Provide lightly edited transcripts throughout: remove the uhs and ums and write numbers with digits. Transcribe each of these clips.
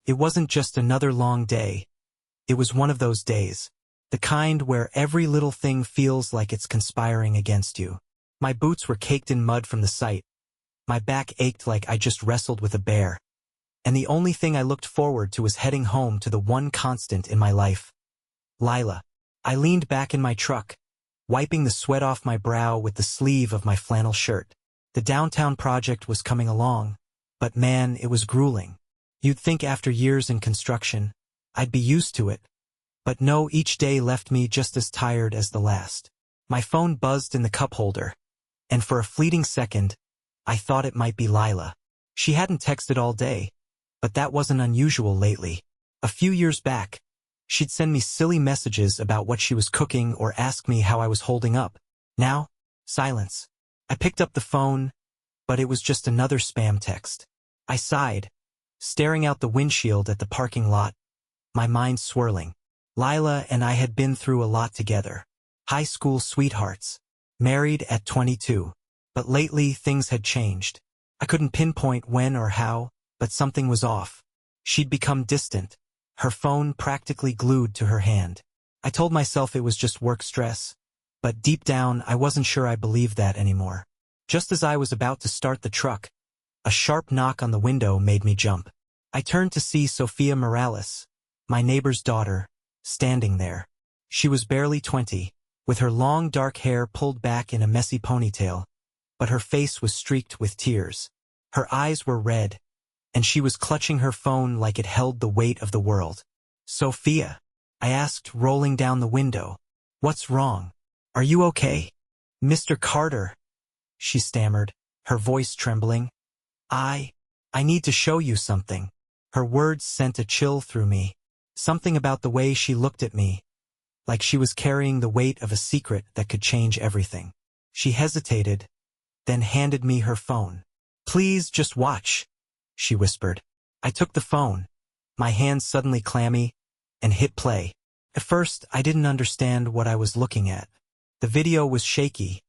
It wasn't just another long day. It was one of those days. The kind where every little thing feels like it's conspiring against you. My boots were caked in mud from the sight. My back ached like I just wrestled with a bear. And the only thing I looked forward to was heading home to the one constant in my life. Lila. I leaned back in my truck, wiping the sweat off my brow with the sleeve of my flannel shirt. The downtown project was coming along, but man, it was grueling. You'd think after years in construction, I'd be used to it. But no, each day left me just as tired as the last. My phone buzzed in the cup holder, and for a fleeting second, I thought it might be Lila. She hadn't texted all day, but that wasn't unusual lately. A few years back, she'd send me silly messages about what she was cooking or ask me how I was holding up. Now, silence. I picked up the phone, but it was just another spam text. I sighed, staring out the windshield at the parking lot, my mind swirling. Lila and I had been through a lot together. High school sweethearts. Married at 22. But lately, things had changed. I couldn't pinpoint when or how, but something was off. She'd become distant, her phone practically glued to her hand. I told myself it was just work stress, but deep down, I wasn't sure I believed that anymore. Just as I was about to start the truck, a sharp knock on the window made me jump. I turned to see Sophia Morales, my neighbor's daughter, standing there. She was barely 20, with her long dark hair pulled back in a messy ponytail, but her face was streaked with tears. Her eyes were red, and she was clutching her phone like it held the weight of the world. "Sophia," I asked, rolling down the window. "What's wrong? Are you okay?" "Mr. Carter," she stammered, her voice trembling. I need to show you something." Her words sent a chill through me. Something about the way she looked at me, like she was carrying the weight of a secret that could change everything. She hesitated, then handed me her phone. "Please just watch," she whispered. I took the phone, my hands suddenly clammy, and hit play. At first, I didn't understand what I was looking at. The video was shaky,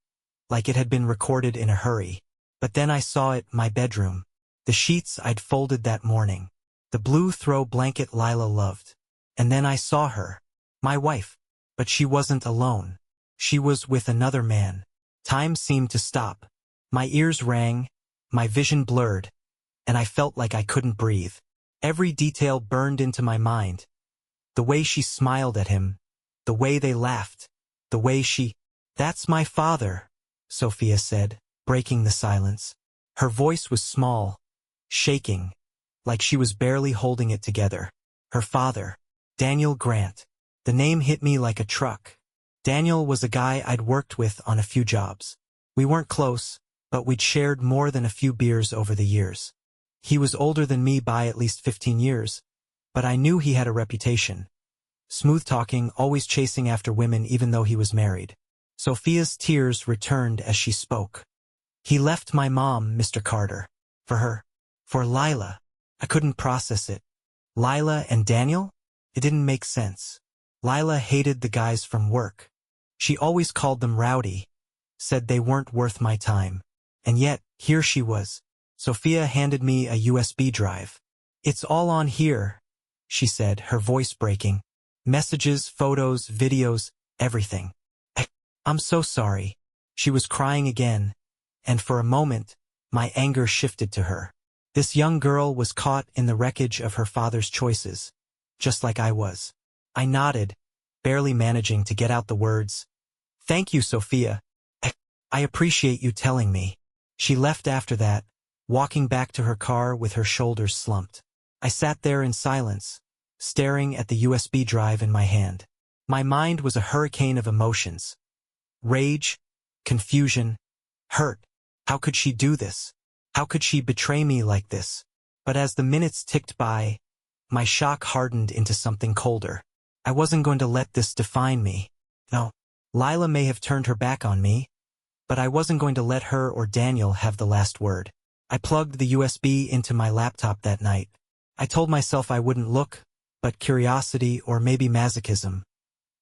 like it had been recorded in a hurry. But then I saw it, my bedroom. The sheets I'd folded that morning. The blue throw blanket Lila loved. And then I saw her. My wife. But she wasn't alone. She was with another man. Time seemed to stop. My ears rang, my vision blurred, and I felt like I couldn't breathe. Every detail burned into my mind. The way she smiled at him. The way they laughed. The way she... "That's my father," Sophia said, breaking the silence. Her voice was small, shaking, like she was barely holding it together. Her father, Daniel Grant. The name hit me like a truck. Daniel was a guy I'd worked with on a few jobs. We weren't close, but we'd shared more than a few beers over the years. He was older than me by at least 15 years, but I knew he had a reputation. Smooth-talking, always chasing after women even though he was married. Sophia's tears returned as she spoke. "He left my mom, Mr. Carter. For her. For Lila." I couldn't process it. Lila and Daniel? It didn't make sense. Lila hated the guys from work. She always called them rowdy, said they weren't worth my time. And yet, here she was. Sophia handed me a USB drive. "It's all on here," she said, her voice breaking. "Messages, photos, videos, everything." "I'm so sorry." She was crying again, and for a moment, my anger shifted to her. This young girl was caught in the wreckage of her father's choices, just like I was. I nodded, barely managing to get out the words. "Thank you, Sophia. I appreciate you telling me." She left after that, walking back to her car with her shoulders slumped. I sat there in silence, staring at the USB drive in my hand. My mind was a hurricane of emotions. Rage, confusion, hurt. How could she do this? How could she betray me like this? But as the minutes ticked by, my shock hardened into something colder. I wasn't going to let this define me. No, Lila may have turned her back on me, but I wasn't going to let her or Daniel have the last word. I plugged the USB into my laptop that night. I told myself I wouldn't look, but curiosity or maybe masochism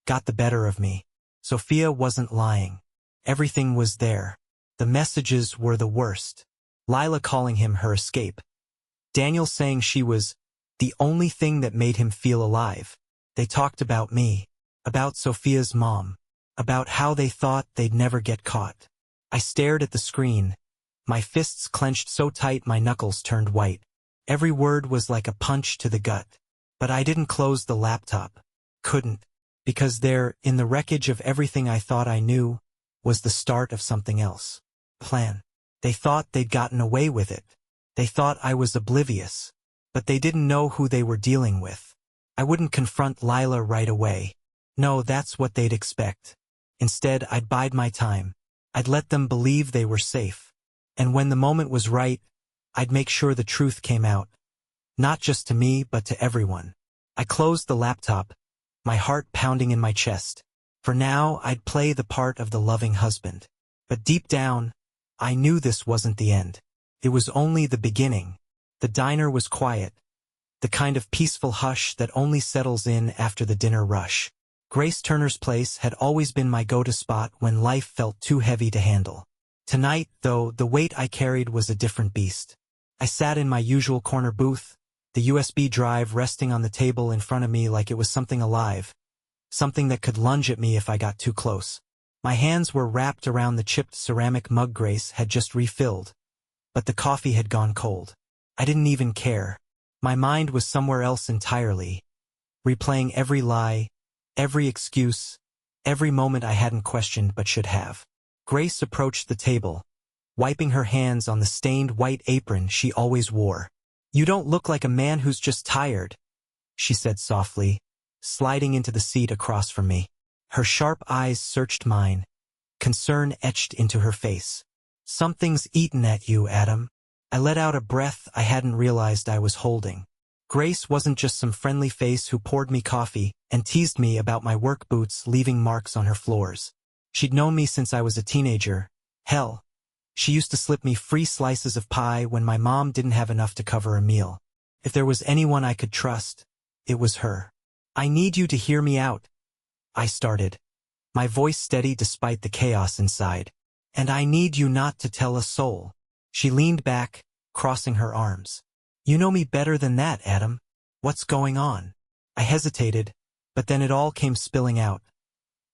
got the better of me. Sophia wasn't lying. Everything was there. The messages were the worst. Lila calling him her escape. Daniel saying she was the only thing that made him feel alive. They talked about me, about Sophia's mom, about how they thought they'd never get caught. I stared at the screen, my fists clenched so tight my knuckles turned white. Every word was like a punch to the gut. But I didn't close the laptop. Couldn't. Because there, in the wreckage of everything I thought I knew, was the start of something else. Plan. They thought they'd gotten away with it. They thought I was oblivious. But they didn't know who they were dealing with. I wouldn't confront Lila right away. No, that's what they'd expect. Instead, I'd bide my time. I'd let them believe they were safe. And when the moment was right, I'd make sure the truth came out. Not just to me, but to everyone. I closed the laptop, my heart pounding in my chest. For now, I'd play the part of the loving husband. But deep down, I knew this wasn't the end. It was only the beginning. The diner was quiet, the kind of peaceful hush that only settles in after the dinner rush. Grace Turner's place had always been my go-to spot when life felt too heavy to handle. Tonight, though, the weight I carried was a different beast. I sat in my usual corner booth, the USB drive resting on the table in front of me like it was something alive, something that could lunge at me if I got too close. My hands were wrapped around the chipped ceramic mug Grace had just refilled, but the coffee had gone cold. I didn't even care. My mind was somewhere else entirely, replaying every lie, every excuse, every moment I hadn't questioned but should have. Grace approached the table, wiping her hands on the stained white apron she always wore. "You don't look like a man who's just tired," she said softly, sliding into the seat across from me. Her sharp eyes searched mine, concern etched into her face. "Something's eaten at you, Adam." I let out a breath I hadn't realized I was holding. Grace wasn't just some friendly face who poured me coffee and teased me about my work boots leaving marks on her floors. She'd known me since I was a teenager. Hell, she used to slip me free slices of pie when my mom didn't have enough to cover a meal. If there was anyone I could trust, it was her. "I need you to hear me out," I started, my voice steady despite the chaos inside. "And I need you not to tell a soul." She leaned back, crossing her arms. "You know me better than that, Adam. What's going on?" I hesitated, but then it all came spilling out.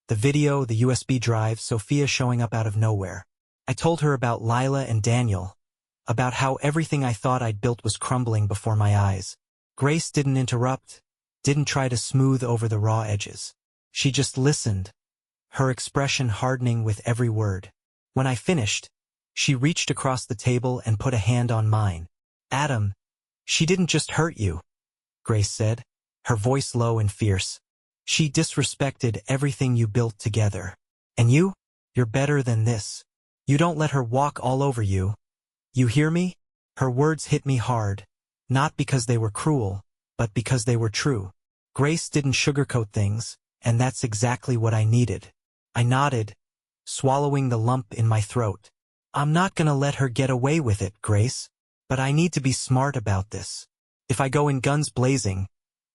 The video, the USB drive, Sophia showing up out of nowhere. I told her about Lila and Daniel, about how everything I thought I'd built was crumbling before my eyes. Grace didn't interrupt, didn't try to smooth over the raw edges. She just listened, her expression hardening with every word. When I finished, she reached across the table and put a hand on mine. "Adam, she didn't just hurt you," Grace said, her voice low and fierce. "She disrespected everything you built together. And you're better than this. You don't let her walk all over you. You hear me?" Her words hit me hard, not because they were cruel, but because they were true. Grace didn't sugarcoat things, and that's exactly what I needed. I nodded, swallowing the lump in my throat. "I'm not gonna let her get away with it, Grace. But I need to be smart about this. If I go in guns blazing,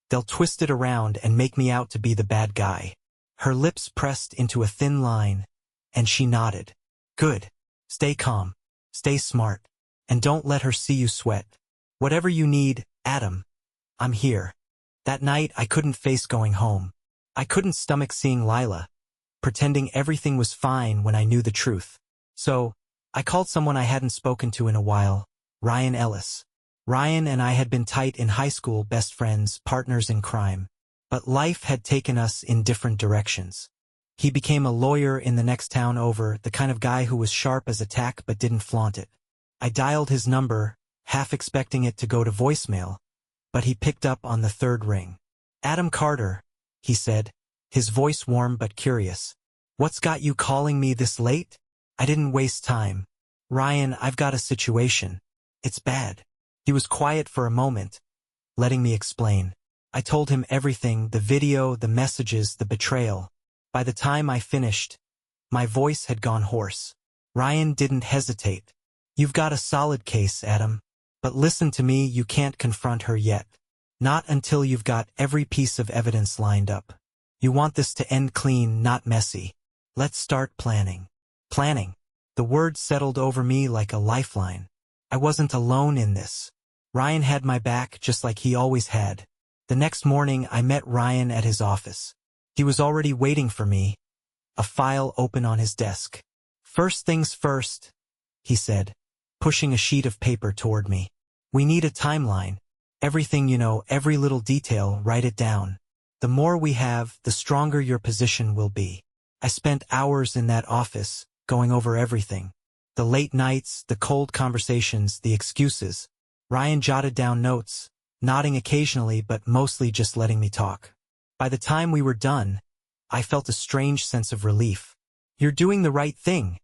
they'll twist it around and make me out to be the bad guy." Her lips pressed into a thin line, and she nodded. "Good. Stay calm. Stay smart. And don't let her see you sweat. Whatever you need, Adam, I'm here." That night, I couldn't face going home. I couldn't stomach seeing Lila, pretending everything was fine when I knew the truth. So, I called someone I hadn't spoken to in a while, Ryan Ellis. Ryan and I had been tight in high school, best friends, partners in crime. But life had taken us in different directions. He became a lawyer in the next town over, the kind of guy who was sharp as a tack but didn't flaunt it. I dialed his number, half expecting it to go to voicemail, but he picked up on the third ring. "Adam Carter," he said, his voice warm but curious. "What's got you calling me this late?" I didn't waste time. "Ryan, I've got a situation. It's bad." He was quiet for a moment, letting me explain. I told him everything, the video, the messages, the betrayal. By the time I finished, my voice had gone hoarse. Ryan didn't hesitate. "You've got a solid case, Adam. But listen to me, you can't confront her yet. Not until you've got every piece of evidence lined up. You want this to end clean, not messy. Let's start planning." Planning. The word settled over me like a lifeline. I wasn't alone in this. Ryan had my back just like he always had. The next morning, I met Ryan at his office. He was already waiting for me, a file open on his desk. "First things first," he said, pushing a sheet of paper toward me. "We need a timeline. Everything you know, every little detail, write it down. The more we have, the stronger your position will be." I spent hours in that office, going over everything. The late nights, the cold conversations, the excuses. Ryan jotted down notes, nodding occasionally but mostly just letting me talk. By the time we were done, I felt a strange sense of relief. "You're doing the right thing,"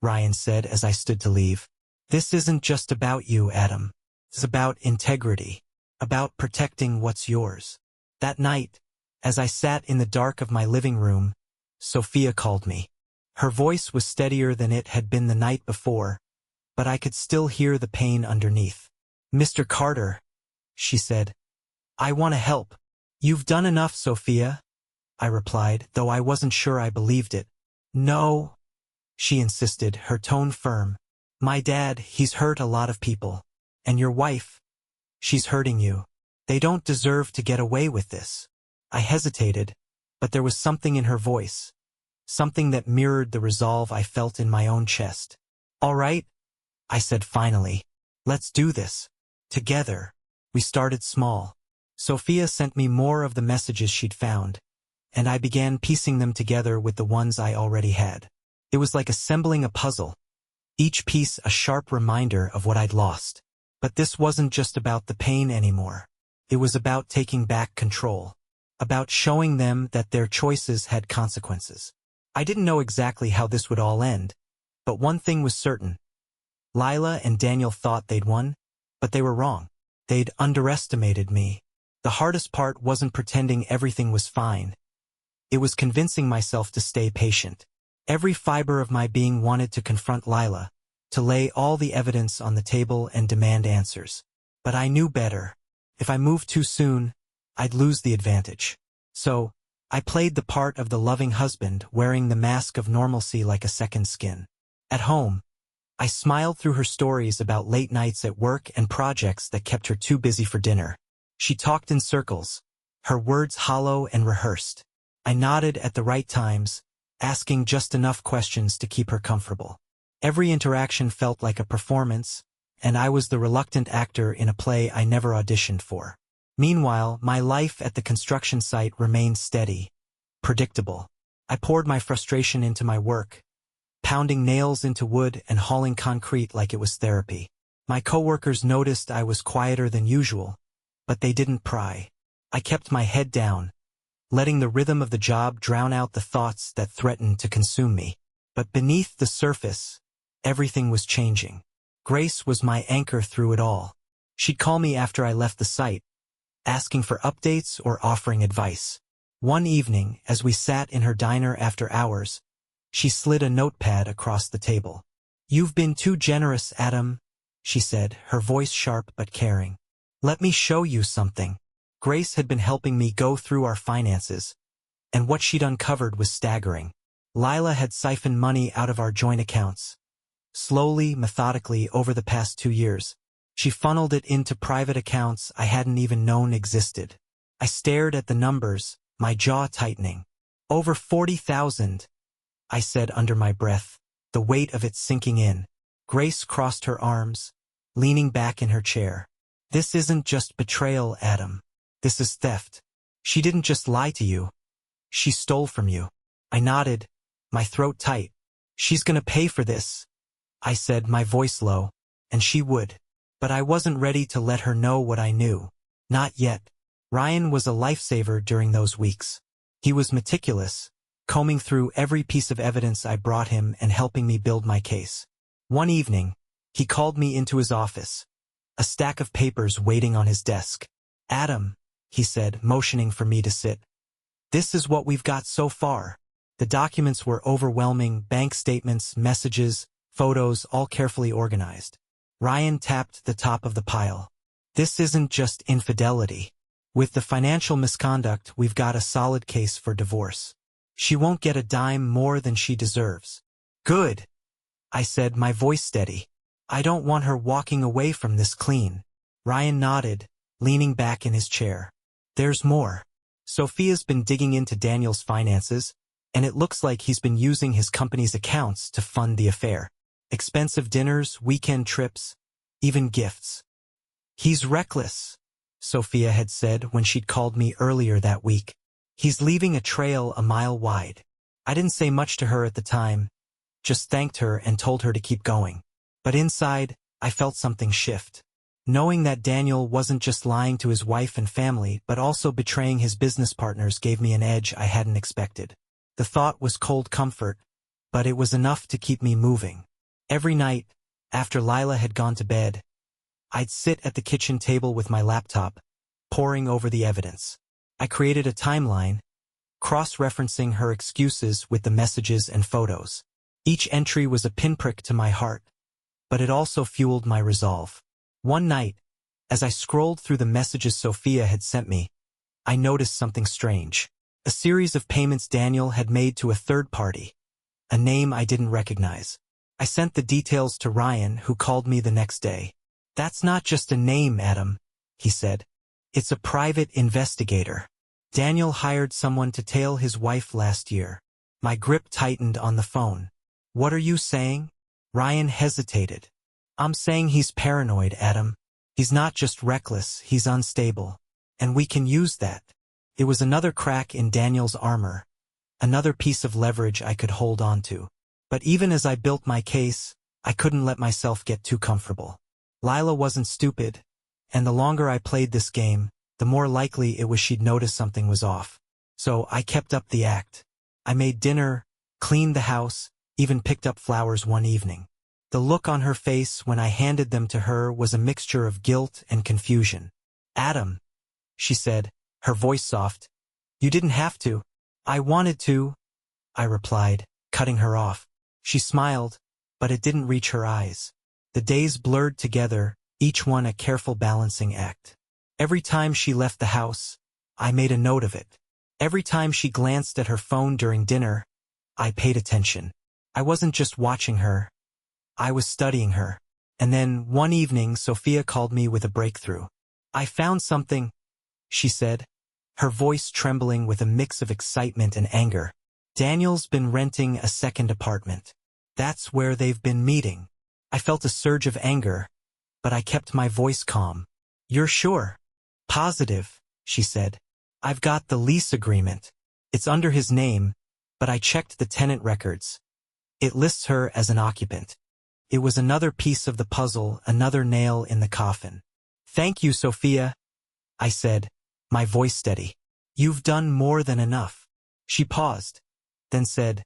Ryan said as I stood to leave. "This isn't just about you, Adam. It's about integrity, about protecting what's yours." That night, as I sat in the dark of my living room, Sophia called me. Her voice was steadier than it had been the night before, but I could still hear the pain underneath. "Mr. Carter," she said, "I want to help." "You've done enough, Sophia," I replied, though I wasn't sure I believed it. "No," she insisted, her tone firm. "My dad, he's hurt a lot of people. And your wife, she's hurting you. They don't deserve to get away with this." I hesitated, but there was something in her voice, something that mirrored the resolve I felt in my own chest. "All right," I said finally. "Let's do this. Together." We started small. Sophia sent me more of the messages she'd found, and I began piecing them together with the ones I already had. It was like assembling a puzzle, each piece a sharp reminder of what I'd lost. But this wasn't just about the pain anymore. It was about taking back control, about showing them that their choices had consequences. I didn't know exactly how this would all end, but one thing was certain. Lila and Daniel thought they'd won, but they were wrong. They'd underestimated me. The hardest part wasn't pretending everything was fine. It was convincing myself to stay patient. Every fiber of my being wanted to confront Lila, to lay all the evidence on the table and demand answers. But I knew better. If I moved too soon, I'd lose the advantage. So, I played the part of the loving husband, wearing the mask of normalcy like a second skin. At home, I smiled through her stories about late nights at work and projects that kept her too busy for dinner. She talked in circles, her words hollow and rehearsed. I nodded at the right times, asking just enough questions to keep her comfortable. Every interaction felt like a performance, and I was the reluctant actor in a play I never auditioned for. Meanwhile, my life at the construction site remained steady, predictable. I poured my frustration into my work, pounding nails into wood and hauling concrete like it was therapy. My coworkers noticed I was quieter than usual, but they didn't pry. I kept my head down, letting the rhythm of the job drown out the thoughts that threatened to consume me. But beneath the surface, everything was changing. Grace was my anchor through it all. She'd call me after I left the site, asking for updates or offering advice. One evening, as we sat in her diner after hours, she slid a notepad across the table. "You've been too generous, Adam," she said, her voice sharp but caring. "Let me show you something." Grace had been helping me go through our finances, and what she'd uncovered was staggering. Lila had siphoned money out of our joint accounts. Slowly, methodically, over the past 2 years. She funneled it into private accounts I hadn't even known existed. I stared at the numbers, my jaw tightening. "Over 40,000, I said under my breath, the weight of it sinking in. Grace crossed her arms, leaning back in her chair. "This isn't just betrayal, Adam. This is theft. She didn't just lie to you. She stole from you." I nodded, my throat tight. "She's gonna pay for this," I said, my voice low, and she would. But I wasn't ready to let her know what I knew. Not yet. Ryan was a lifesaver during those weeks. He was meticulous, combing through every piece of evidence I brought him and helping me build my case. One evening, he called me into his office, a stack of papers waiting on his desk. "Adam," he said, motioning for me to sit. "This is what we've got so far." The documents were overwhelming: bank statements, messages, photos, all carefully organized. Ryan tapped the top of the pile. "This isn't just infidelity. With the financial misconduct, we've got a solid case for divorce. She won't get a dime more than she deserves." "Good," I said, my voice steady. "I don't want her walking away from this clean." Ryan nodded, leaning back in his chair. There's more. Sophia's been digging into Daniel's finances, and it looks like he's been using his company's accounts to fund the affair. Expensive dinners, weekend trips, even gifts. He's reckless, Sophia had said when she'd called me earlier that week. He's leaving a trail a mile wide. I didn't say much to her at the time, just thanked her and told her to keep going. But inside, I felt something shift. Knowing that Daniel wasn't just lying to his wife and family but also betraying his business partners gave me an edge I hadn't expected. The thought was cold comfort, but it was enough to keep me moving. Every night, after Lila had gone to bed, I'd sit at the kitchen table with my laptop, poring over the evidence. I created a timeline, cross-referencing her excuses with the messages and photos. Each entry was a pinprick to my heart, but it also fueled my resolve. One night, as I scrolled through the messages Sophia had sent me, I noticed something strange. A series of payments Daniel had made to a third party, a name I didn't recognize. I sent the details to Ryan, who called me the next day. "That's not just a name, Adam," he said. "It's a private investigator. Daniel hired someone to tail his wife last year." My grip tightened on the phone. "What are you saying?" Ryan hesitated. "I'm saying he's paranoid, Adam. He's not just reckless, he's unstable. And we can use that." It was another crack in Daniel's armor, another piece of leverage I could hold on to. But even as I built my case, I couldn't let myself get too comfortable. Lila wasn't stupid, and the longer I played this game, the more likely it was she'd notice something was off. So I kept up the act. I made dinner, cleaned the house, even picked up flowers one evening. The look on her face when I handed them to her was a mixture of guilt and confusion. "Adam," she said, her voice soft, "you didn't have to." "I wanted to," I replied, cutting her off. She smiled, but it didn't reach her eyes. The days blurred together, each one a careful balancing act. Every time she left the house, I made a note of it. Every time she glanced at her phone during dinner, I paid attention. I wasn't just watching her, I was studying her. And then, one evening, Sophia called me with a breakthrough. "I found something," she said, her voice trembling with a mix of excitement and anger. "Daniel's been renting a second apartment. That's where they've been meeting." I felt a surge of anger, but I kept my voice calm. "You're sure?" "Positive," she said. "I've got the lease agreement. It's under his name, but I checked the tenant records. It lists her as an occupant." It was another piece of the puzzle, another nail in the coffin. "Thank you, Sophia," I said, my voice steady. "You've done more than enough." She paused, then said,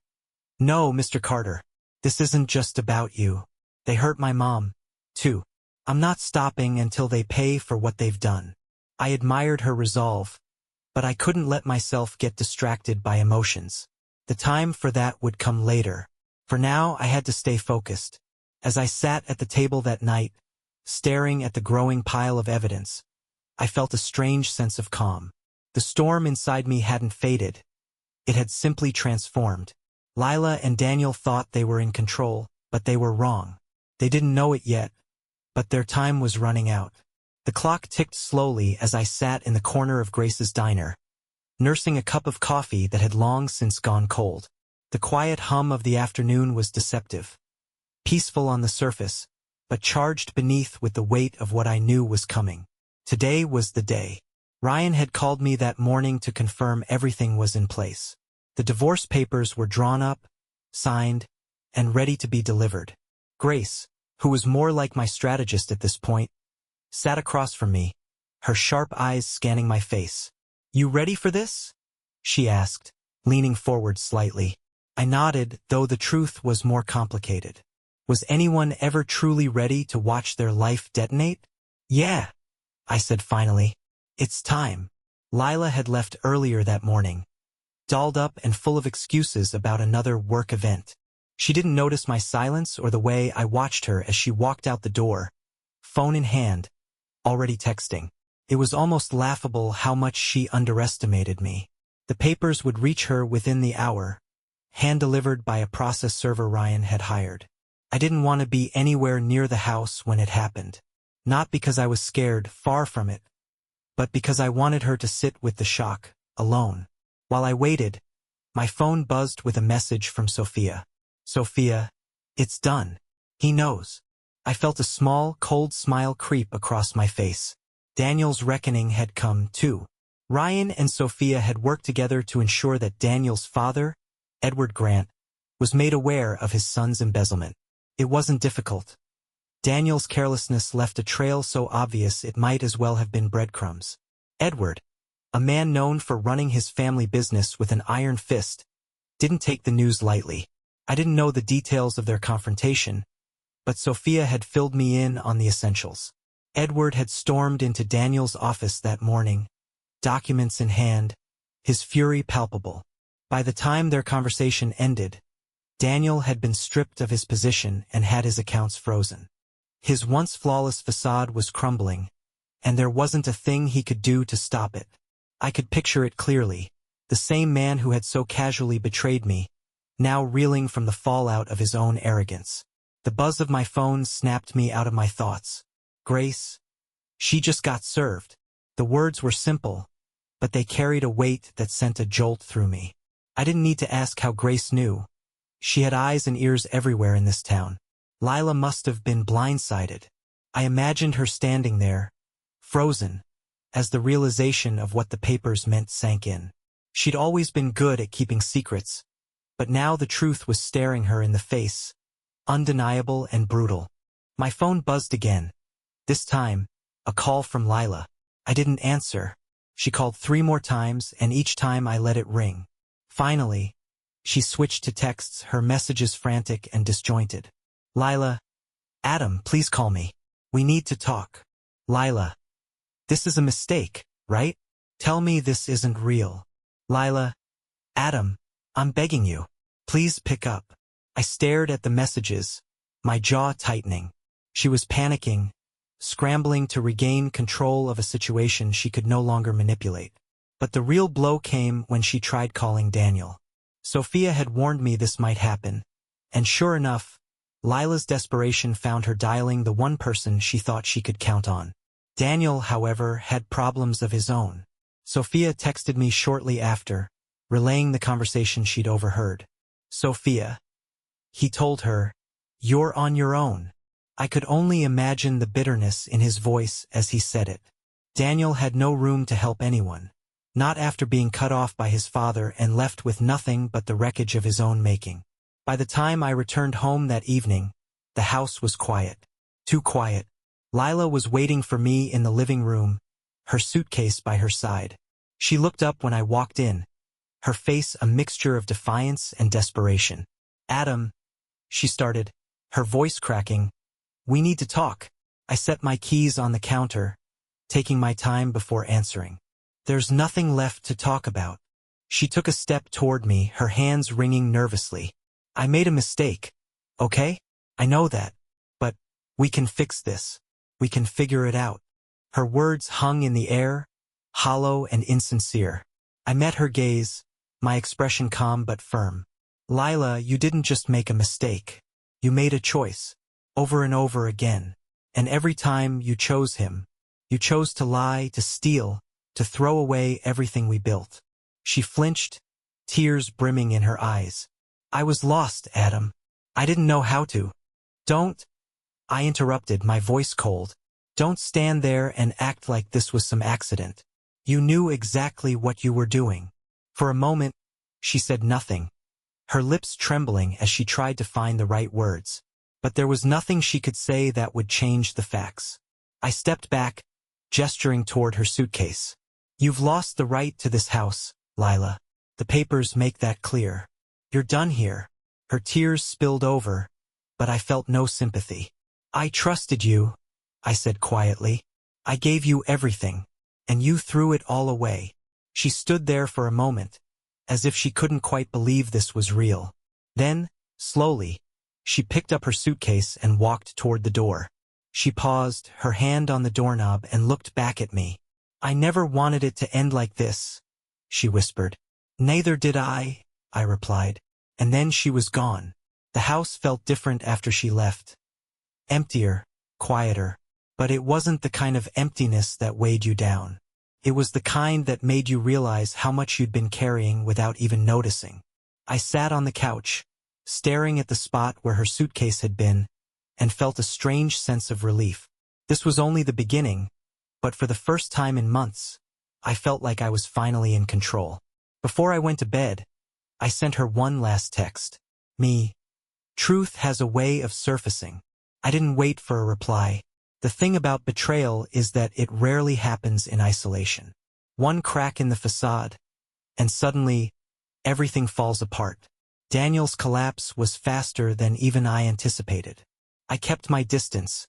"No, Mr. Carter, this isn't just about you. They hurt my mom, too. I'm not stopping until they pay for what they've done." I admired her resolve, but I couldn't let myself get distracted by emotions. The time for that would come later. For now, I had to stay focused. As I sat at the table that night, staring at the growing pile of evidence, I felt a strange sense of calm. The storm inside me hadn't faded. It had simply transformed. Lila and Daniel thought they were in control, but they were wrong. They didn't know it yet, but their time was running out. The clock ticked slowly as I sat in the corner of Grace's diner, nursing a cup of coffee that had long since gone cold. The quiet hum of the afternoon was deceptive. Peaceful on the surface, but charged beneath with the weight of what I knew was coming. Today was the day. Ryan had called me that morning to confirm everything was in place. The divorce papers were drawn up, signed, and ready to be delivered. Grace, who was more like my strategist at this point, sat across from me, her sharp eyes scanning my face. "You ready for this?" she asked, leaning forward slightly. I nodded, though the truth was more complicated. Was anyone ever truly ready to watch their life detonate? "Yeah," I said finally. "It's time." Lila had left earlier that morning, dolled up and full of excuses about another work event. She didn't notice my silence or the way I watched her as she walked out the door, phone in hand, already texting. It was almost laughable how much she underestimated me. The papers would reach her within the hour, hand-delivered by a process server Ryan had hired. I didn't want to be anywhere near the house when it happened. Not because I was scared, far from it, but because I wanted her to sit with the shock, alone. While I waited, my phone buzzed with a message from Sophia. Sophia, it's done. He knows. I felt a small, cold smile creep across my face. Daniel's reckoning had come, too. Ryan and Sophia had worked together to ensure that Daniel's father, Edward Grant, was made aware of his son's embezzlement. It wasn't difficult. Daniel's carelessness left a trail so obvious it might as well have been breadcrumbs. Edward, a man known for running his family business with an iron fist, didn't take the news lightly. I didn't know the details of their confrontation, but Sophia had filled me in on the essentials. Edward had stormed into Daniel's office that morning, documents in hand, his fury palpable. By the time their conversation ended, Daniel had been stripped of his position and had his accounts frozen. His once flawless facade was crumbling, and there wasn't a thing he could do to stop it. I could picture it clearly, the same man who had so casually betrayed me, now reeling from the fallout of his own arrogance. The buzz of my phone snapped me out of my thoughts. Grace. She just got served. The words were simple, but they carried a weight that sent a jolt through me. I didn't need to ask how Grace knew. She had eyes and ears everywhere in this town. Lila must have been blindsided. I imagined her standing there, frozen, as the realization of what the papers meant sank in. She'd always been good at keeping secrets, but now the truth was staring her in the face, undeniable and brutal. My phone buzzed again. This time, a call from Lila. I didn't answer. She called 3 more times, and each time I let it ring. Finally, she switched to texts, her messages frantic and disjointed. Lila, Adam, please call me. We need to talk. Lila, this is a mistake, right? Tell me this isn't real. Lila, Adam, I'm begging you. Please pick up. I stared at the messages, my jaw tightening. She was panicking, scrambling to regain control of a situation she could no longer manipulate. But the real blow came when she tried calling Daniel. Sophia had warned me this might happen, and sure enough, Lila's desperation found her dialing the one person she thought she could count on. Daniel, however, had problems of his own. Sophia texted me shortly after, relaying the conversation she'd overheard. Sophia, he told her, you're on your own. I could only imagine the bitterness in his voice as he said it. Daniel had no room to help anyone, not after being cut off by his father and left with nothing but the wreckage of his own making. By the time I returned home that evening, the house was quiet. Too quiet. Lila was waiting for me in the living room, her suitcase by her side. She looked up when I walked in, her face a mixture of defiance and desperation. Adam, she started, her voice cracking. We need to talk. I set my keys on the counter, taking my time before answering. There's nothing left to talk about. She took a step toward me, her hands wringing nervously. I made a mistake, okay? I know that. But we can fix this. We can figure it out. Her words hung in the air, hollow and insincere. I met her gaze, my expression calm but firm. Lila, you didn't just make a mistake. You made a choice, over and over again. And every time you chose him. You chose to lie, to steal, to throw away everything we built. She flinched, tears brimming in her eyes. I was lost, Adam. I didn't know how to. Don't. I interrupted, my voice cold. Don't stand there and act like this was some accident. You knew exactly what you were doing. For a moment, she said nothing, her lips trembling as she tried to find the right words. But there was nothing she could say that would change the facts. I stepped back, gesturing toward her suitcase. You've lost the right to this house, Lila. The papers make that clear. You're done here. Her tears spilled over, but I felt no sympathy. I trusted you, I said quietly. I gave you everything, and you threw it all away. She stood there for a moment, as if she couldn't quite believe this was real. Then, slowly, she picked up her suitcase and walked toward the door. She paused, her hand on the doorknob, and looked back at me. I never wanted it to end like this, she whispered. Neither did I replied. And then she was gone. The house felt different after she left. Emptier, quieter, But it wasn't the kind of emptiness that weighed you down. It was the kind that made you realize how much you'd been carrying without even noticing. I sat on the couch, staring at the spot where her suitcase had been, and felt a strange sense of relief. This was only the beginning, but for the first time in months, I felt like I was finally in control. Before I went to bed, I sent her one last text. Me. Truth has a way of surfacing. I didn't wait for a reply. The thing about betrayal is that it rarely happens in isolation. One crack in the facade, and suddenly, everything falls apart. Daniel's collapse was faster than even I anticipated. I kept my distance,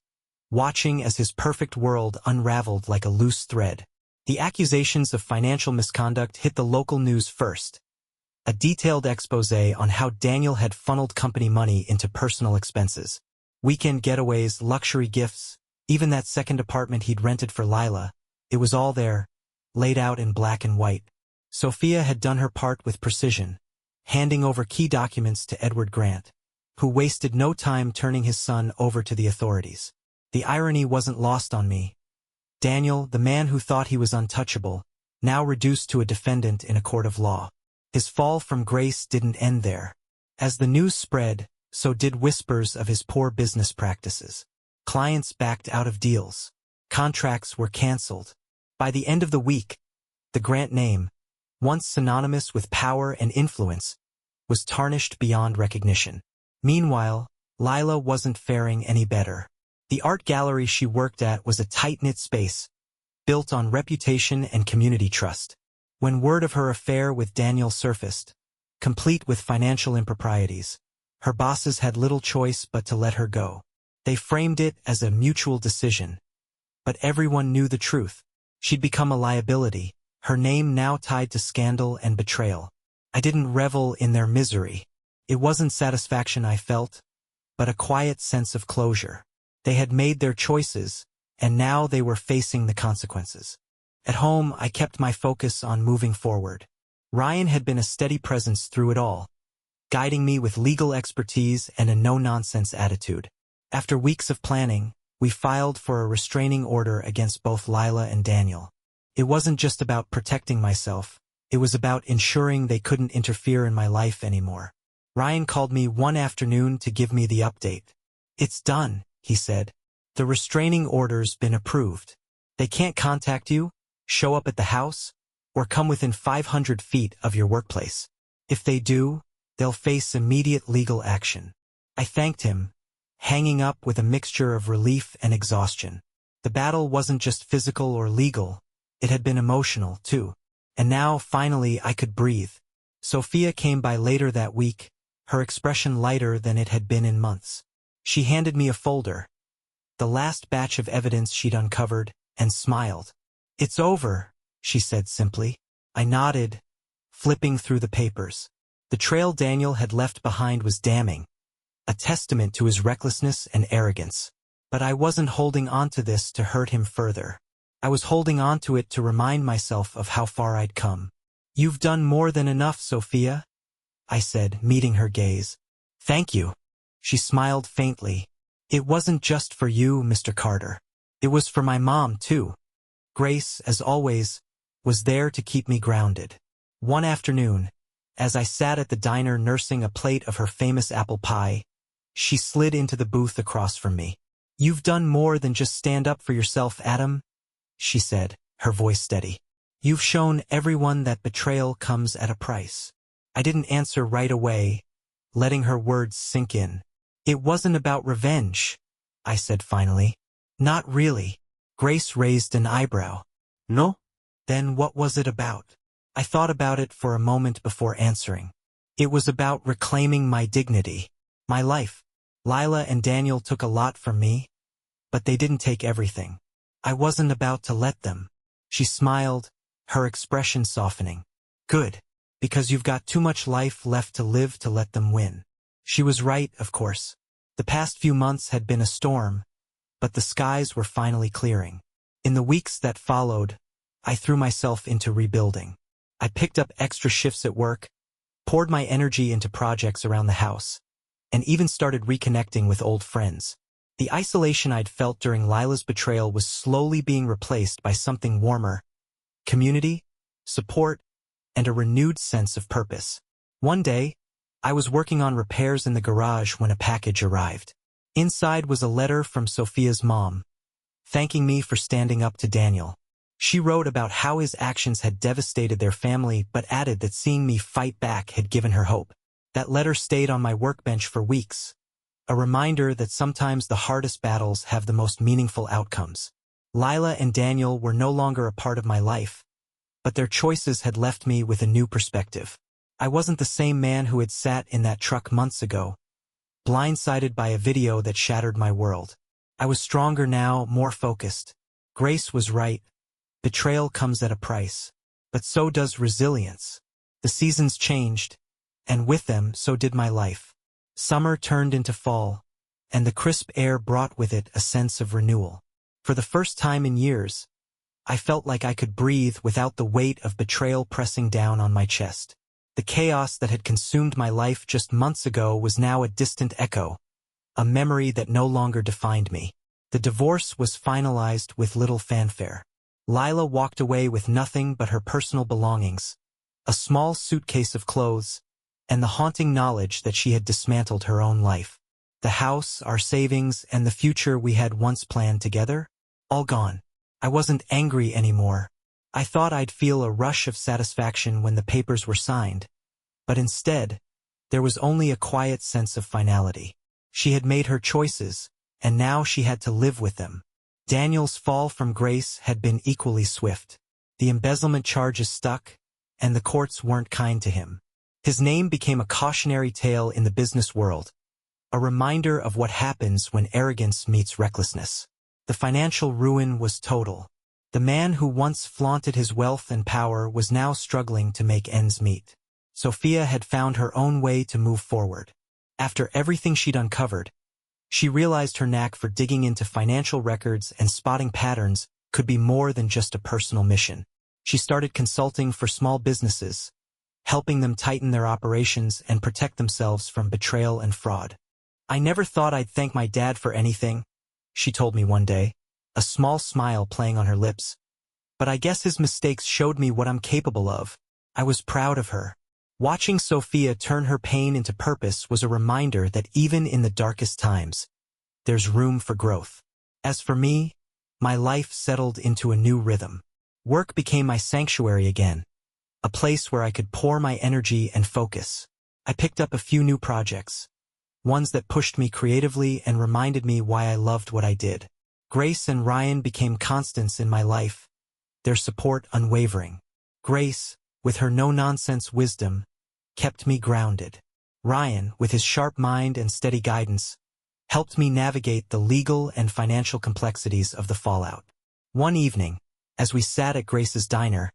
watching as his perfect world unraveled like a loose thread. The accusations of financial misconduct hit the local news first. A detailed exposé on how Daniel had funneled company money into personal expenses. Weekend getaways, luxury gifts, even that second apartment he'd rented for Lila. It was all there, laid out in black and white. Sophia had done her part with precision, handing over key documents to Edward Grant, who wasted no time turning his son over to the authorities. The irony wasn't lost on me. Daniel, the man who thought he was untouchable, now reduced to a defendant in a court of law. His fall from grace didn't end there. As the news spread, so did whispers of his poor business practices. Clients backed out of deals. Contracts were canceled. By the end of the week, the Grant name, once synonymous with power and influence, was tarnished beyond recognition. Meanwhile, Lila wasn't faring any better. The art gallery she worked at was a tight-knit space, built on reputation and community trust. When word of her affair with Daniel surfaced, complete with financial improprieties, her bosses had little choice but to let her go. They framed it as a mutual decision. But everyone knew the truth. She'd become a liability, her name now tied to scandal and betrayal. I didn't revel in their misery. It wasn't satisfaction I felt, but a quiet sense of closure. They had made their choices, and now they were facing the consequences. At home, I kept my focus on moving forward. Ryan had been a steady presence through it all, guiding me with legal expertise and a no-nonsense attitude. After weeks of planning, we filed for a restraining order against both Lila and Daniel. It wasn't just about protecting myself, it was about ensuring they couldn't interfere in my life anymore. Ryan called me one afternoon to give me the update. "It's done," he said. "The restraining order's been approved. They can't contact you, show up at the house, or come within 500 feet of your workplace. If they do, they'll face immediate legal action." I thanked him, hanging up with a mixture of relief and exhaustion. The battle wasn't just physical or legal, it had been emotional, too. And now, finally, I could breathe. Sophia came by later that week, her expression lighter than it had been in months. She handed me a folder, the last batch of evidence she'd uncovered, and smiled. "It's over," she said simply. I nodded, flipping through the papers. The trail Daniel had left behind was damning, a testament to his recklessness and arrogance. But I wasn't holding on to this to hurt him further. I was holding on to it to remind myself of how far I'd come. "You've done more than enough, Sophia," I said, meeting her gaze. "Thank you." She smiled faintly. "It wasn't just for you, Mr. Carter. It was for my mom, too." Grace, as always, was there to keep me grounded. One afternoon, as I sat at the diner nursing a plate of her famous apple pie, she slid into the booth across from me. "You've done more than just stand up for yourself, Adam," she said, her voice steady. "You've shown everyone that betrayal comes at a price." I didn't answer right away, letting her words sink in. "It wasn't about revenge," I said finally. "Not really." Grace raised an eyebrow. "No? Then what was it about?" I thought about it for a moment before answering. "It was about reclaiming my dignity, my life. Lila and Daniel took a lot from me, but they didn't take everything. I wasn't about to let them." She smiled, her expression softening. "Good, because you've got too much life left to live to let them win." She was right, of course. The past few months had been a storm, but the skies were finally clearing. In the weeks that followed, I threw myself into rebuilding. I picked up extra shifts at work, poured my energy into projects around the house, and even started reconnecting with old friends. The isolation I'd felt during Lila's betrayal was slowly being replaced by something warmer: community, support, and a renewed sense of purpose. One day, I was working on repairs in the garage when a package arrived. Inside was a letter from Sophia's mom, thanking me for standing up to Daniel. She wrote about how his actions had devastated their family, but added that seeing me fight back had given her hope. That letter stayed on my workbench for weeks, a reminder that sometimes the hardest battles have the most meaningful outcomes. Lila and Daniel were no longer a part of my life, but their choices had left me with a new perspective. I wasn't the same man who had sat in that truck months ago, blindsided by a video that shattered my world. I was stronger now, more focused. Grace was right. Betrayal comes at a price, but so does resilience. The seasons changed, and with them, so did my life. Summer turned into fall, and the crisp air brought with it a sense of renewal. For the first time in years, I felt like I could breathe without the weight of betrayal pressing down on my chest. The chaos that had consumed my life just months ago was now a distant echo, a memory that no longer defined me. The divorce was finalized with little fanfare. Lila walked away with nothing but her personal belongings, a small suitcase of clothes, and the haunting knowledge that she had dismantled her own life. The house, our savings, and the future we had once planned together, all gone. I wasn't angry anymore. I thought I'd feel a rush of satisfaction when the papers were signed, but instead, there was only a quiet sense of finality. She had made her choices, and now she had to live with them. Daniel's fall from grace had been equally swift. The embezzlement charges stuck, and the courts weren't kind to him. His name became a cautionary tale in the business world, a reminder of what happens when arrogance meets recklessness. The financial ruin was total. The man who once flaunted his wealth and power was now struggling to make ends meet. Sophia had found her own way to move forward. After everything she'd uncovered, she realized her knack for digging into financial records and spotting patterns could be more than just a personal mission. She started consulting for small businesses, helping them tighten their operations and protect themselves from betrayal and fraud. "I never thought I'd thank my dad for anything," she told me one day, a small smile playing on her lips. "But I guess his mistakes showed me what I'm capable of." I was proud of her. Watching Sophia turn her pain into purpose was a reminder that even in the darkest times, there's room for growth. As for me, my life settled into a new rhythm. Work became my sanctuary again, a place where I could pour my energy and focus. I picked up a few new projects, ones that pushed me creatively and reminded me why I loved what I did. Grace and Ryan became constants in my life, their support unwavering. Grace, with her no-nonsense wisdom, kept me grounded. Ryan, with his sharp mind and steady guidance, helped me navigate the legal and financial complexities of the fallout. One evening, as we sat at Grace's diner,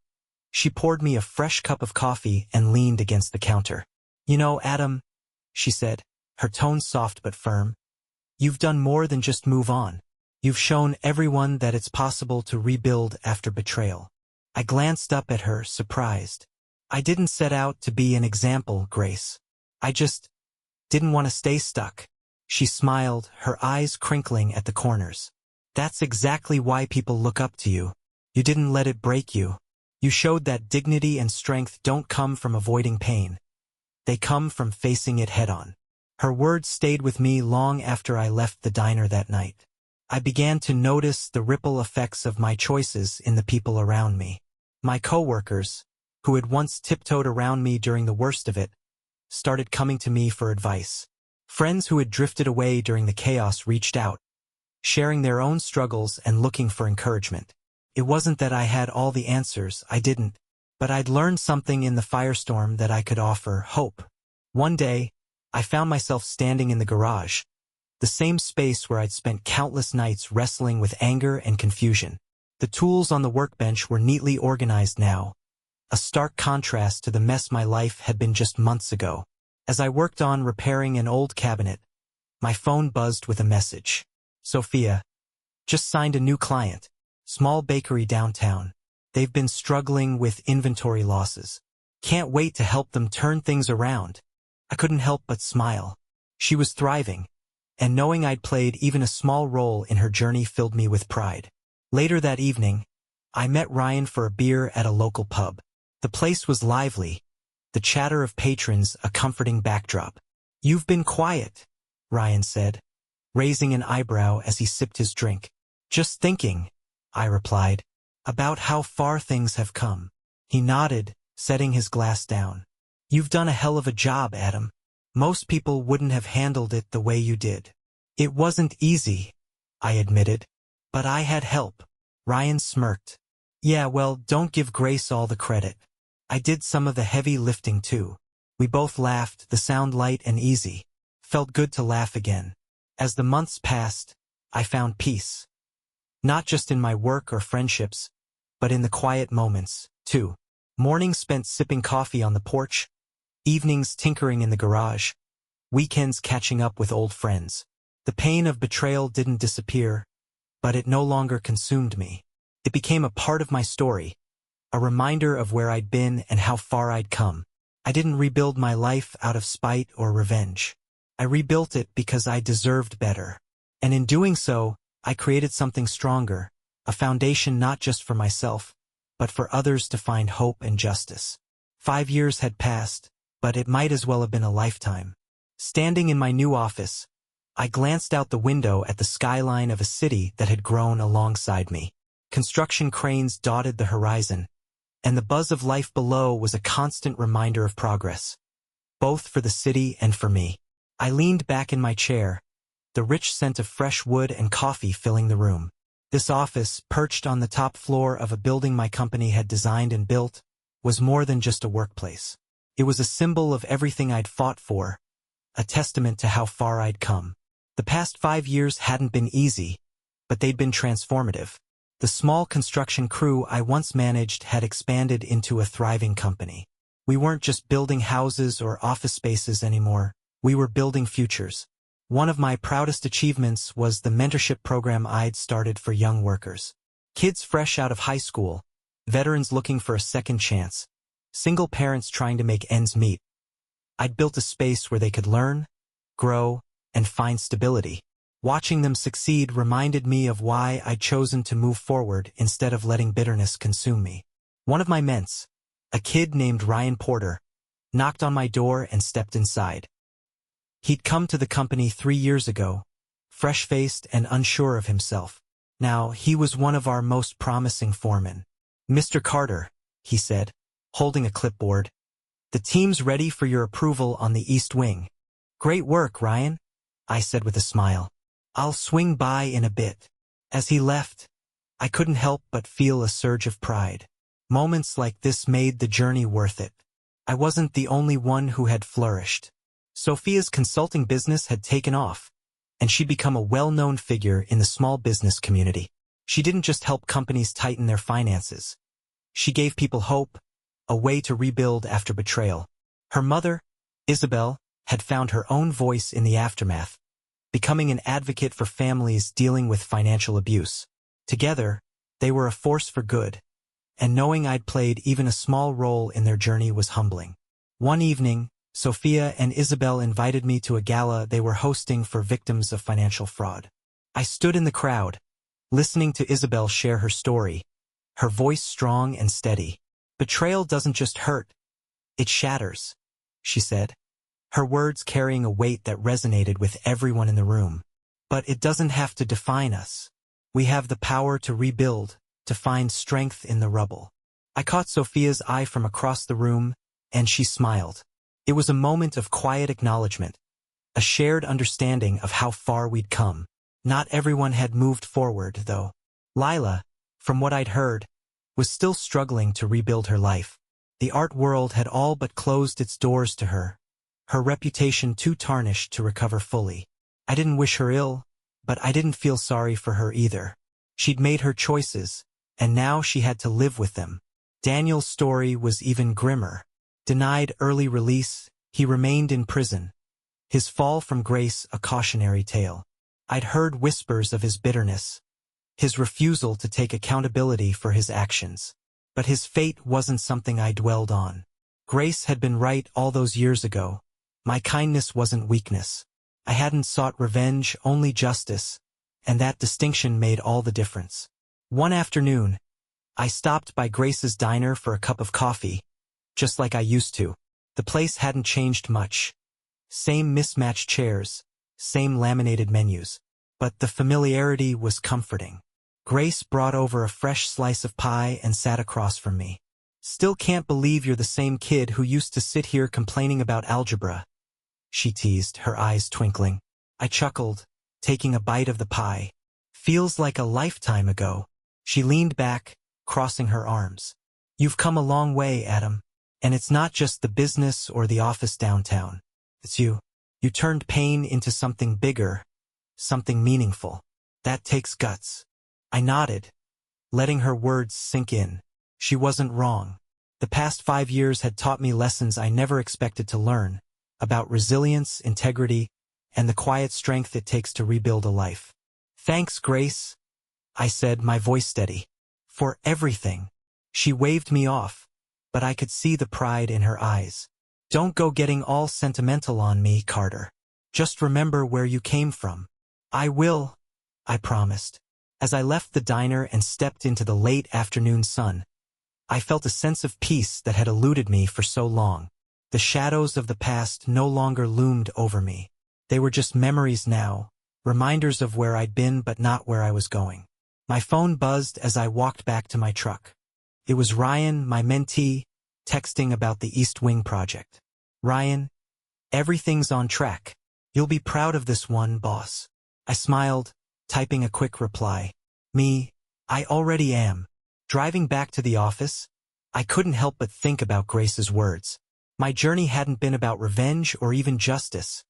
she poured me a fresh cup of coffee and leaned against the counter. "You know, Adam," she said, her tone soft but firm, "you've done more than just move on. You've shown everyone that it's possible to rebuild after betrayal." I glanced up at her, surprised. "I didn't set out to be an example, Grace. I just didn't want to stay stuck." She smiled, her eyes crinkling at the corners. "That's exactly why people look up to you. You didn't let it break you. You showed that dignity and strength don't come from avoiding pain. They come from facing it head-on." Her words stayed with me long after I left the diner that night. I began to notice the ripple effects of my choices in the people around me. My coworkers, who had once tiptoed around me during the worst of it, started coming to me for advice. Friends who had drifted away during the chaos reached out, sharing their own struggles and looking for encouragement. It wasn't that I had all the answers, I didn't, but I'd learned something in the firestorm that I could offer hope. One day, I found myself standing in the garage, the same space where I'd spent countless nights wrestling with anger and confusion. The tools on the workbench were neatly organized now, a stark contrast to the mess my life had been just months ago. As I worked on repairing an old cabinet, my phone buzzed with a message. "Sophia, just signed a new client, small bakery downtown. They've been struggling with inventory losses. Can't wait to help them turn things around." I couldn't help but smile. She was thriving, and knowing I'd played even a small role in her journey filled me with pride. Later that evening, I met Ryan for a beer at a local pub. The place was lively, the chatter of patrons a comforting backdrop. "You've been quiet," Ryan said, raising an eyebrow as he sipped his drink. "Just thinking," I replied, "about how far things have come." He nodded, setting his glass down. "You've done a hell of a job, Adam. Most people wouldn't have handled it the way you did." "It wasn't easy," I admitted, "but I had help." Ryan smirked. "Yeah, well, don't give Grace all the credit. I did some of the heavy lifting too." We both laughed, the sound light and easy. Felt good to laugh again. As the months passed, I found peace. Not just in my work or friendships, but in the quiet moments, too. Mornings spent sipping coffee on the porch, evenings tinkering in the garage, weekends catching up with old friends. The pain of betrayal didn't disappear, but it no longer consumed me. It became a part of my story, a reminder of where I'd been and how far I'd come. I didn't rebuild my life out of spite or revenge. I rebuilt it because I deserved better. And in doing so, I created something stronger, a foundation not just for myself, but for others to find hope and justice. 5 years had passed, but it might as well have been a lifetime. Standing in my new office, I glanced out the window at the skyline of a city that had grown alongside me. Construction cranes dotted the horizon, and the buzz of life below was a constant reminder of progress, both for the city and for me. I leaned back in my chair, the rich scent of fresh wood and coffee filling the room. This office, perched on the top floor of a building my company had designed and built, was more than just a workplace. It was a symbol of everything I'd fought for, a testament to how far I'd come. The past 5 years hadn't been easy, but they'd been transformative. The small construction crew I once managed had expanded into a thriving company. We weren't just building houses or office spaces anymore, we were building futures. One of my proudest achievements was the mentorship program I'd started for young workers. Kids fresh out of high school, veterans looking for a second chance, single parents trying to make ends meet. I'd built a space where they could learn, grow, and find stability. Watching them succeed reminded me of why I'd chosen to move forward instead of letting bitterness consume me. One of my ments, a kid named Ryan Porter, knocked on my door and stepped inside. He'd come to the company 3 years ago, fresh-faced and unsure of himself. Now, he was one of our most promising foremen. "Mr. Carter," he said, holding a clipboard, "the team's ready for your approval on the East Wing." "Great work, Ryan," I said with a smile. "I'll swing by in a bit." As he left, I couldn't help but feel a surge of pride. Moments like this made the journey worth it. I wasn't the only one who had flourished. Sophia's consulting business had taken off, and she'd become a well-known figure in the small business community. She didn't just help companies tighten their finances. She gave people hope, a way to rebuild after betrayal. Her mother, Isabel, had found her own voice in the aftermath, becoming an advocate for families dealing with financial abuse. Together, they were a force for good, and knowing I'd played even a small role in their journey was humbling. One evening, Sophia and Isabel invited me to a gala they were hosting for victims of financial fraud. I stood in the crowd, listening to Isabel share her story, her voice strong and steady. "Betrayal doesn't just hurt, it shatters," she said, her words carrying a weight that resonated with everyone in the room. "But it doesn't have to define us. We have the power to rebuild, to find strength in the rubble." I caught Sophia's eye from across the room, and she smiled. It was a moment of quiet acknowledgement, a shared understanding of how far we'd come. Not everyone had moved forward, though. Lila, from what I'd heard, was still struggling to rebuild her life. The art world had all but closed its doors to her, her reputation too tarnished to recover fully. I didn't wish her ill, but I didn't feel sorry for her either. She'd made her choices, and now she had to live with them. Daniel's story was even grimmer. Denied early release, he remained in prison, his fall from grace a cautionary tale. I'd heard whispers of his bitterness, his refusal to take accountability for his actions. But his fate wasn't something I dwelled on. Grace had been right all those years ago. My kindness wasn't weakness. I hadn't sought revenge, only justice, and that distinction made all the difference. One afternoon, I stopped by Grace's diner for a cup of coffee, just like I used to. The place hadn't changed much. Same mismatched chairs, same laminated menus. But the familiarity was comforting. Grace brought over a fresh slice of pie and sat across from me. "Still can't believe you're the same kid who used to sit here complaining about algebra," she teased, her eyes twinkling. I chuckled, taking a bite of the pie. "Feels like a lifetime ago." She leaned back, crossing her arms. "You've come a long way, Adam. And it's not just the business or the office downtown. It's you. You turned pain into something bigger, something meaningful. That takes guts." I nodded, letting her words sink in. She wasn't wrong. The past 5 years had taught me lessons I never expected to learn, about resilience, integrity, and the quiet strength it takes to rebuild a life. "Thanks, Grace," I said, my voice steady. "For everything." She waved me off, but I could see the pride in her eyes. "Don't go getting all sentimental on me, Carter. Just remember where you came from." "I will," I promised. As I left the diner and stepped into the late afternoon sun, I felt a sense of peace that had eluded me for so long. The shadows of the past no longer loomed over me. They were just memories now, reminders of where I'd been but not where I was going. My phone buzzed as I walked back to my truck. It was Ryan, my mentee, texting about the East Wing project. "Ryan, everything's on track. You'll be proud of this one, boss." I smiled, typing a quick reply. I already am." Driving back to the office, I couldn't help but think about Grace's words. My journey hadn't been about revenge or even justice.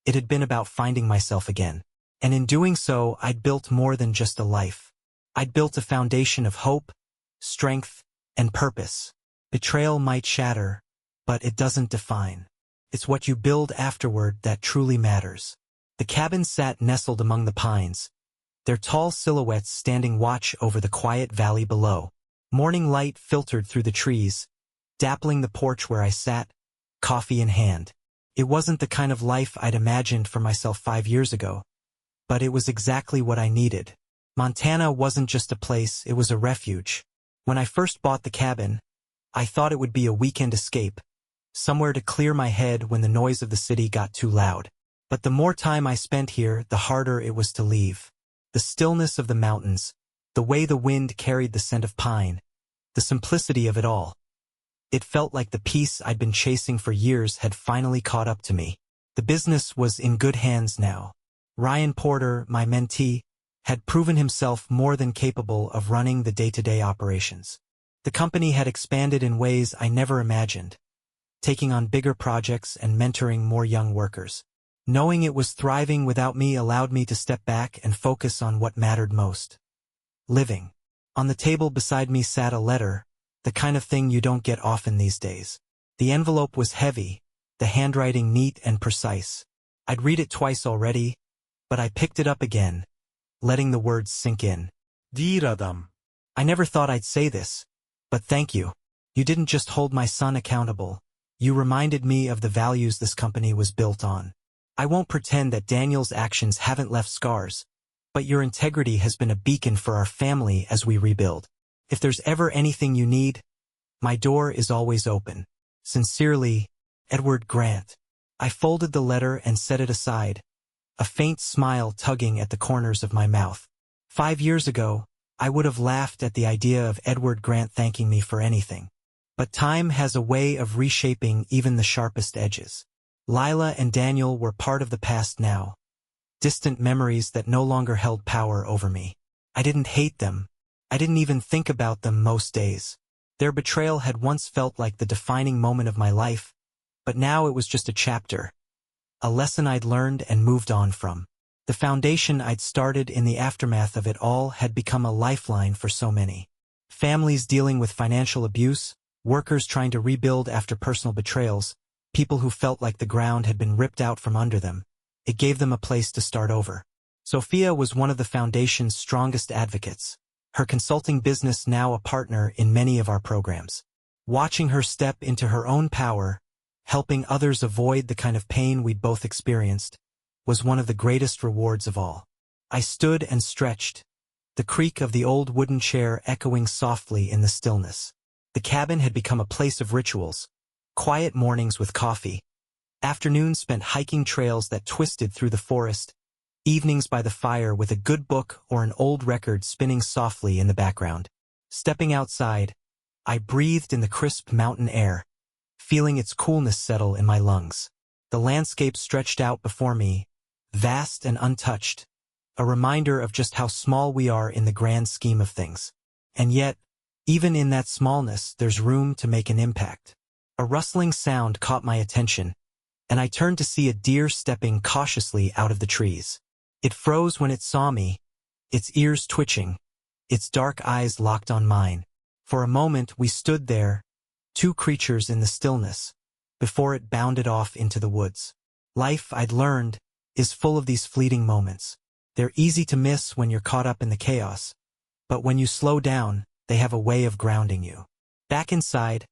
It had been about finding myself again. And in doing so, I'd built more than just a life. I'd built a foundation of hope, strength, and purpose. Betrayal might shatter, but it doesn't define. It's what you build afterward that truly matters. The cabin sat nestled among the pines, their tall silhouettes standing watch over the quiet valley below. Morning light filtered through the trees, dappling the porch where I sat, coffee in hand. It wasn't the kind of life I'd imagined for myself 5 years ago, but it was exactly what I needed. Montana wasn't just a place, it was a refuge. When I first bought the cabin, I thought it would be a weekend escape, somewhere to clear my head when the noise of the city got too loud. But the more time I spent here, the harder it was to leave. The stillness of the mountains, the way the wind carried the scent of pine, the simplicity of it all. It felt like the peace I'd been chasing for years had finally caught up to me. The business was in good hands now. Ryan Porter, my mentee, had proven himself more than capable of running the day-to-day operations. The company had expanded in ways I never imagined, taking on bigger projects and mentoring more young workers. Knowing it was thriving without me allowed me to step back and focus on what mattered most. Living. On the table beside me sat a letter, the kind of thing you don't get often these days. The envelope was heavy, the handwriting neat and precise. I'd read it twice already, but I picked it up again, letting the words sink in. "Dear Adam, I never thought I'd say this, but thank you. You didn't just hold my son accountable, you reminded me of the values this company was built on. I won't pretend that Daniel's actions haven't left scars, but your integrity has been a beacon for our family as we rebuild. If there's ever anything you need, my door is always open. Sincerely, Edward Grant." I folded the letter and set it aside, a faint smile tugging at the corners of my mouth. 5 years ago, I would have laughed at the idea of Edward Grant thanking me for anything. But time has a way of reshaping even the sharpest edges. Lila and Daniel were part of the past now, distant memories that no longer held power over me. I didn't hate them. I didn't even think about them most days. Their betrayal had once felt like the defining moment of my life, but now it was just a chapter, a lesson I'd learned and moved on from. The foundation I'd started in the aftermath of it all had become a lifeline for so many. Families dealing with financial abuse, workers trying to rebuild after personal betrayals, people who felt like the ground had been ripped out from under them. It gave them a place to start over. Sophia was one of the foundation's strongest advocates, her consulting business now a partner in many of our programs. Watching her step into her own power, helping others avoid the kind of pain we'd both experienced, was one of the greatest rewards of all. I stood and stretched, the creak of the old wooden chair echoing softly in the stillness. The cabin had become a place of rituals, quiet mornings with coffee, afternoons spent hiking trails that twisted through the forest, evenings by the fire with a good book or an old record spinning softly in the background. Stepping outside, I breathed in the crisp mountain air, feeling its coolness settle in my lungs. The landscape stretched out before me, vast and untouched, a reminder of just how small we are in the grand scheme of things. And yet, even in that smallness, there's room to make an impact. A rustling sound caught my attention, and I turned to see a deer stepping cautiously out of the trees. It froze when it saw me, its ears twitching, its dark eyes locked on mine. For a moment we stood there, two creatures in the stillness, before it bounded off into the woods. Life, I'd learned, is full of these fleeting moments. They're easy to miss when you're caught up in the chaos, but when you slow down, they have a way of grounding you. Back inside,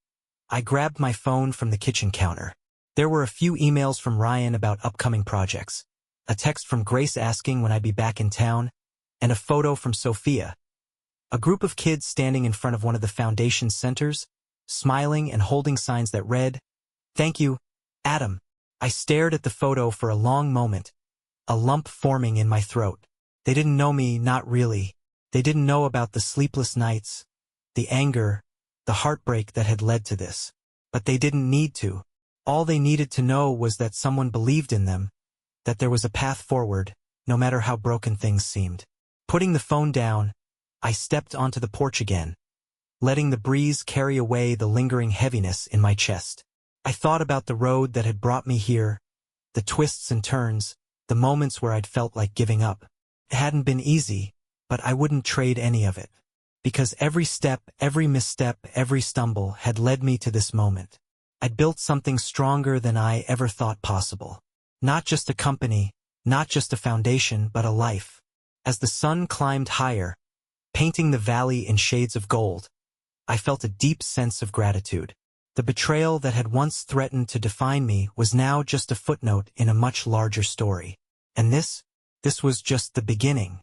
I grabbed my phone from the kitchen counter. There were a few emails from Ryan about upcoming projects, a text from Grace asking when I'd be back in town, and a photo from Sophia, a group of kids standing in front of one of the foundation centers, smiling and holding signs that read, "Thank you, Adam." I stared at the photo for a long moment, a lump forming in my throat. They didn't know me, not really. They didn't know about the sleepless nights, the anger, the heartbreak that had led to this. But they didn't need to. All they needed to know was that someone believed in them, that there was a path forward, no matter how broken things seemed. Putting the phone down, I stepped onto the porch again, letting the breeze carry away the lingering heaviness in my chest. I thought about the road that had brought me here, the twists and turns, the moments where I'd felt like giving up. It hadn't been easy, but I wouldn't trade any of it. Because every step, every misstep, every stumble had led me to this moment. I'd built something stronger than I ever thought possible. Not just a company, not just a foundation, but a life. As the sun climbed higher, painting the valley in shades of gold, I felt a deep sense of gratitude. The betrayal that had once threatened to define me was now just a footnote in a much larger story. And this was just the beginning.